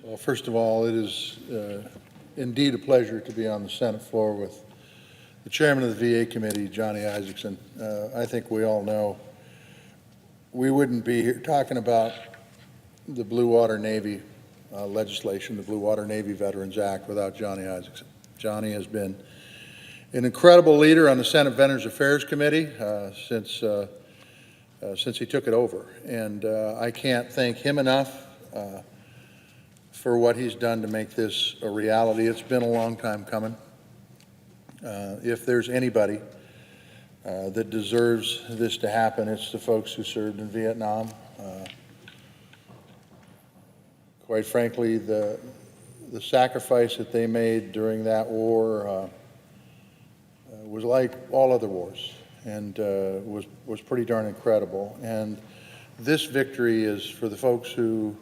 Well, first of all, it is indeed a pleasure to be on the Senate floor with the chairman of the VA committee, Johnny Isakson. I think we all know we wouldn't be here talking about the Blue Water Navy legislation, the Blue Water Navy Veterans Act, without Johnny Isakson. Johnny has been an incredible leader on the Senate Veterans Affairs Committee since he took it over, and I can't thank him enough for what he's done to make this a reality. It's been a long time coming. If there's anybody that deserves this to happen, it's the folks who served in Vietnam. Quite frankly, the sacrifice that they made during that war was like all other wars, and was pretty darn incredible. And this victory is for the folks who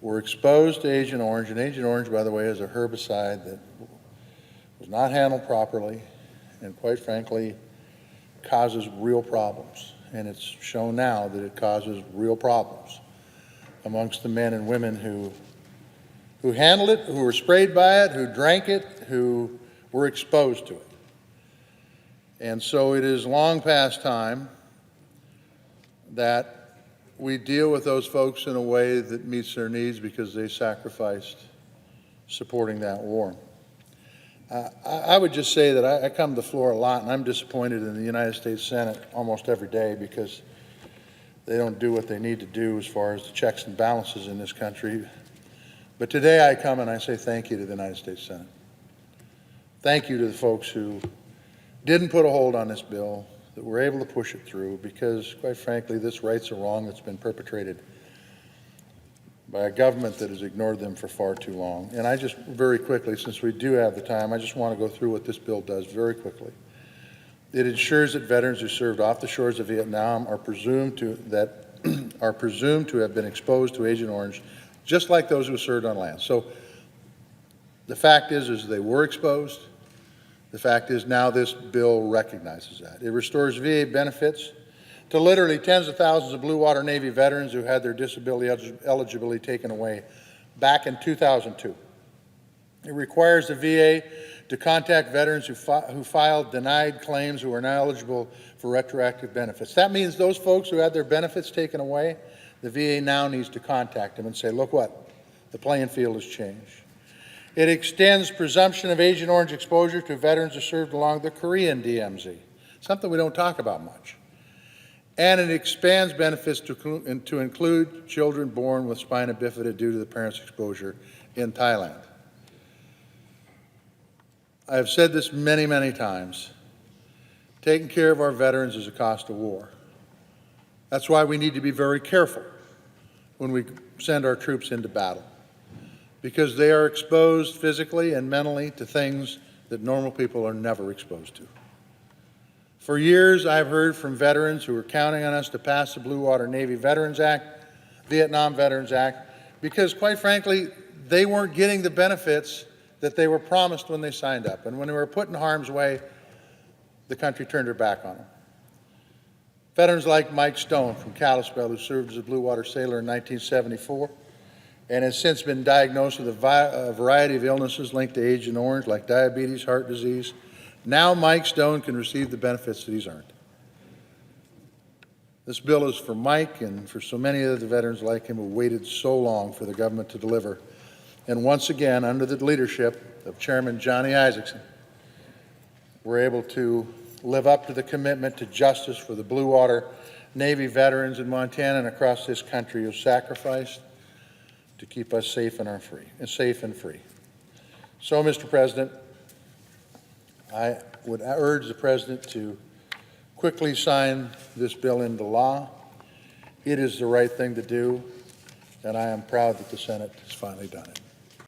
were exposed to Agent Orange, and Agent Orange, by the way, is a herbicide that was not handled properly, and quite frankly, causes real problems. And it's shown now that it causes real problems amongst the men and women who handled it, who were sprayed by it, who drank it, who were exposed to it. And so it is long past time that we deal with those folks in a way that meets their needs because they sacrificed supporting that war. I would just say that I come to the floor a lot, and I'm disappointed in the United States Senate almost every day because they don't do what they need to do as far as the checks and balances in this country. But today I come and I say thank you to the United States Senate. Thank you to the folks who didn't put a hold on this bill, that were able to push it through, because, quite frankly, this rights a wrong that's been perpetrated by a government that has ignored them for far too long. And I just, very quickly, since we do have the time, I just want to go through what this bill does very quickly. It ensures that veterans who served off the shores of Vietnam are presumed to have been exposed to Agent Orange, just like those who served on land. So the fact is they were exposed. The fact is now this bill recognizes that. It restores VA benefits to literally tens of thousands of Blue Water Navy veterans who had their disability eligibility taken away back in 2002. It requires the VA to contact veterans who filed denied claims who are now eligible for retroactive benefits. That means those folks who had their benefits taken away, the VA now needs to contact them and say, look what, the playing field has changed. It extends presumption of Agent Orange exposure to veterans who served along the Korean DMZ, something we don't talk about much. And it expands benefits to include children born with spina bifida due to the parents' exposure in Thailand. I have said this many, many times. Taking care of our veterans is a cost of war. That's why we need to be very careful when we send our troops into battle, because they are exposed physically and mentally to things that normal people are never exposed to. For years, I've heard from veterans who are counting on us to pass the Blue Water Navy Veterans Act, Vietnam Veterans Act, because quite frankly, they weren't getting the benefits that they were promised when they signed up. And when they were put in harm's way, the country turned her back on them. Veterans like Mike Stone from Kalispell, who served as a Blue Water sailor in 1974, and has since been diagnosed with a variety of illnesses linked to Agent Orange, like diabetes, heart disease. Now Mike Stone can receive the benefits that he's earned. This bill is for Mike and for so many of the veterans like him who waited so long for the government to deliver. And once again, under the leadership of Chairman Johnny Isakson, we're able to live up to the commitment to justice for the Blue Water Navy veterans in Montana and across this country who sacrificed to keep us safe and free. So, Mr. President, I would urge the President to quickly sign this bill into law. It is the right thing to do, and I am proud that the Senate has finally done it.